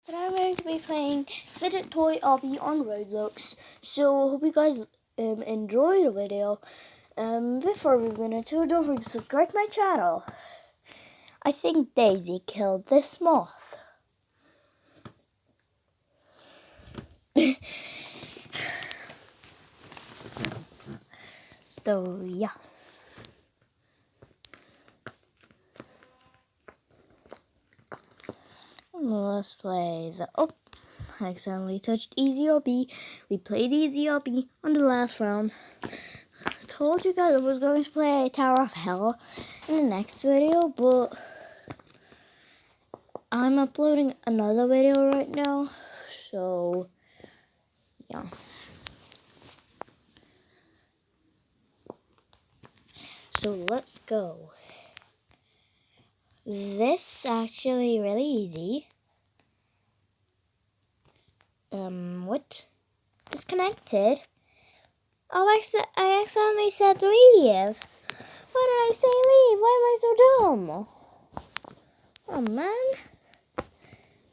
Today I'm going to be playing Fidget Toy Obby on Roblox. So hope you guys enjoy the video. Before we begin it, don't forget to subscribe to my channel. I think Daisy killed this moth. So yeah. Let's play the I accidentally touched Easy Obby. We played Easy Obby on the last round. I told you guys I was going to play Tower of Hell in the next video, but I'm uploading another video right now, so yeah. So let's go. This actually really easy. What? Disconnected? Oh, I accidentally said leave. Why did I say leave? Why am I so dumb? Oh man.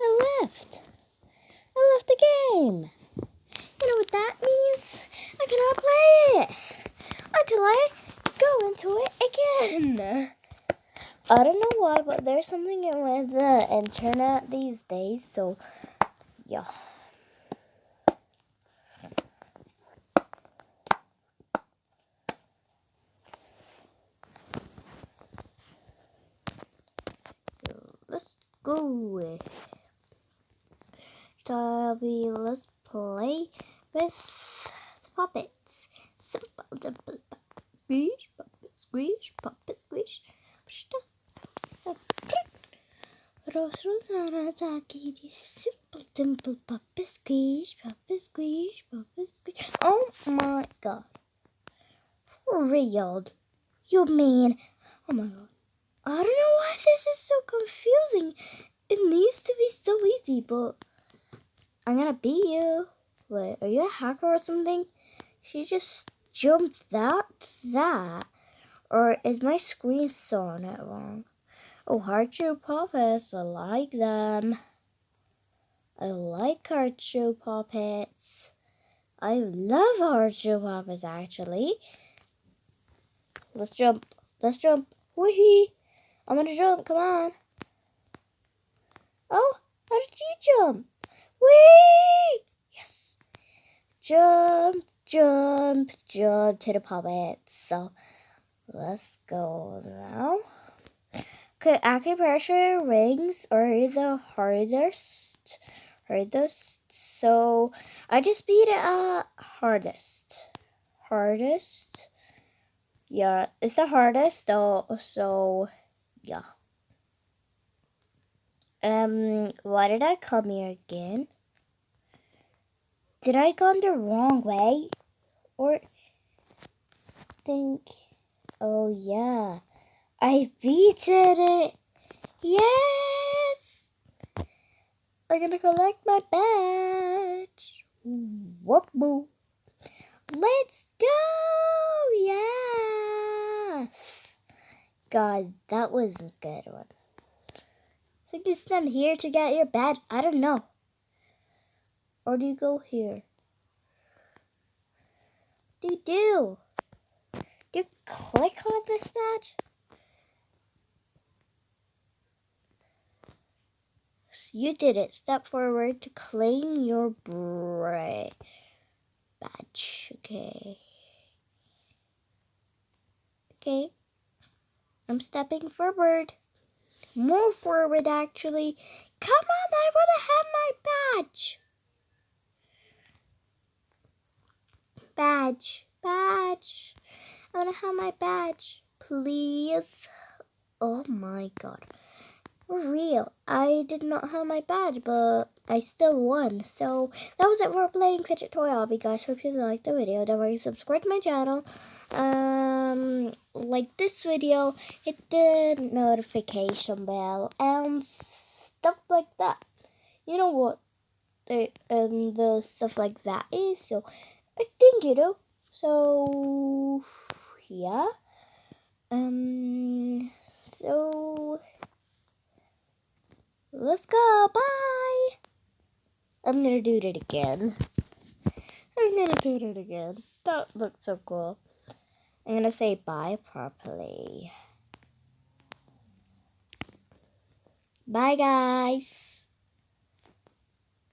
I left the game. You know what that means? I cannot play it until I go into it again. I don't know why, but there's something with the internet these days, so yeah. So let's go. Let's play with the puppets. Simple, simple, squish, puppet, squish, puppet, squish. Simple, simple, puppet, squish, puppet, squish, puppet, squish. Oh my god. For real? You mean? Oh my god. I don't know why this is so confusing. It needs to be so easy, but I'm gonna beat you. Wait, are you a hacker or something? She just jumped that. Or is my screen showing it wrong? Oh, heart-shaped puppets. I like them. I like heart-shaped puppets. I love heart-shaped puppets, actually. Let's jump. Let's jump. Whee! I'm gonna jump. Come on. Oh, how did you jump? Whee! Yes. Jump, jump, jump to the puppets. So let's go now. Okay, acupressure rings are the hardest. So I just beat it hardest. Yeah, it's the hardest though. So yeah. Why did I come here again? Did I go the wrong way? Or think, oh yeah, I beat it. Yes! I'm gonna collect my badge. Whoop boo. Let's go! Yes! Guys, that was a good one. I think you stand here to get your badge. I don't know. Or do you go here? Do you click on this badge? So you did it. Step forward to claim your badge. Okay. I'm stepping forward. More forward, actually. Come on, I want to have my badge. Badge. I want to have my badge, please. Oh my god. For real, I did not have my badge, but I still won. So that was it for playing Fidget Toy Obby, guys. Hope you liked the video. Don't forget to subscribe to my channel. Like this video, hit the notification bell and stuff like that. You know what the stuff like that is. So I think you know. So yeah. So let's go. Bye. I'm gonna do it again. I'm gonna do it again. That looked so cool. I'm gonna say bye properly. Bye, guys.